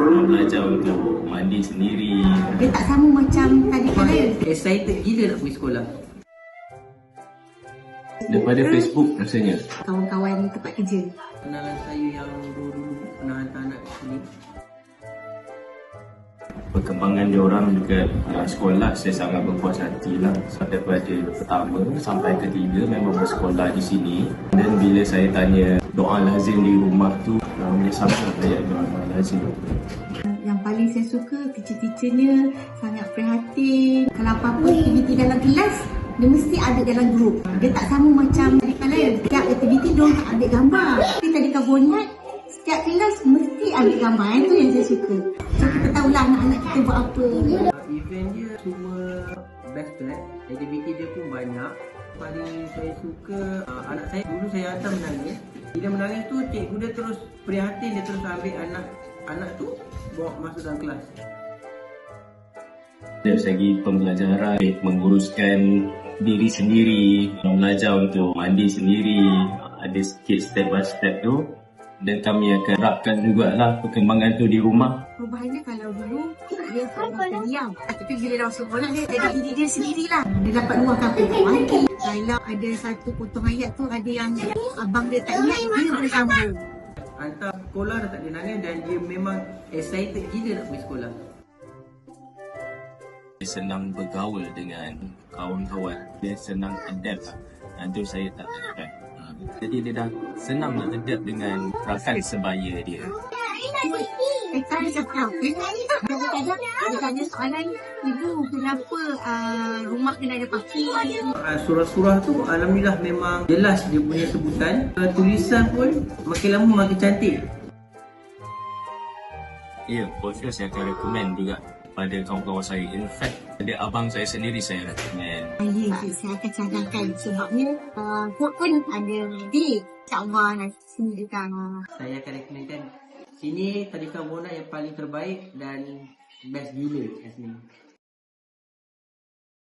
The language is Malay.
belajar untuk mandi sendiri. Dia tak sama macam tadika lain. Excited gila nak pergi sekolah. Daripada Facebook rasanya. Kawan-kawan tempat kerja. Kenalan saya yang dulu pernah hantar anak ke sini. Perkembangan diorang dekat sekolah saya sangat berpuas hati lah. Daripada pertama sampai ketiga memang bersekolah di sini. Dan bila saya tanya doa lazim di rumah tu, dia sama ayat doa lazim. Yang paling saya suka teacher-teachernya sangat prihatin. Kalau apa-apa aktiviti dalam kelas, dia mesti ada dalam grup. Dia tak sama macam tadika lain. Setiap aktiviti dia tak ambil gambar. Tapi tadika Bonyat, setiap kelas mesti ambil gambar. Itu yang saya suka. So kita tahulah anak-anak kita buat apa. Event dia semua best plan. Aktiviti dia pun banyak. Paling saya suka anak saya, dulu saya hantar menangis. Bila menangis tu cikgu dia terus prihatin, dia terus ambil anak tu bawa masuk dalam kelas. Dari segi pembelajaran, menguruskan diri sendiri, belajar untuk mandi sendiri, ada sikit step by step tu. Dan kami akan terapkan jugalah perkembangan tu di rumah. Perubahannya kalau dulu dia diam. Tapi bila dah masuk sekolah dia jadi diri dia sendirilah. Dia dapat luahkan perkembangan. Kalau ada satu potong ayat tu ada yang abang dia tak ingat, dia boleh sambung. Hantar sekolah dah tak ada nangis dan dia memang excited gila nak pergi sekolah. Dia senang bergaul dengan kawan-kawan. Dia senang adapt. Itu saya tak dapat. Jadi dia dah senang nak adapt dengan rakan sebaya dia. Saya cakap, kadang-kadang dia tanya soalan, ibu kenapa rumah kena ada parking? Surah-surah tu alhamdulillah memang jelas dia punya sebutan. Tulisan pun makin lama makin cantik. Ya, for sure saya akan recommend juga pada kawan-kawan saya. In fact, ada abang saya sendiri saya recommend. Ya, saya akan cadangkan sebabnya kod pun ada di InsyaAllah nanti sini dekat. Saya akan recommendkan sini tadika Bonyat yang paling terbaik dan best gila kat sini.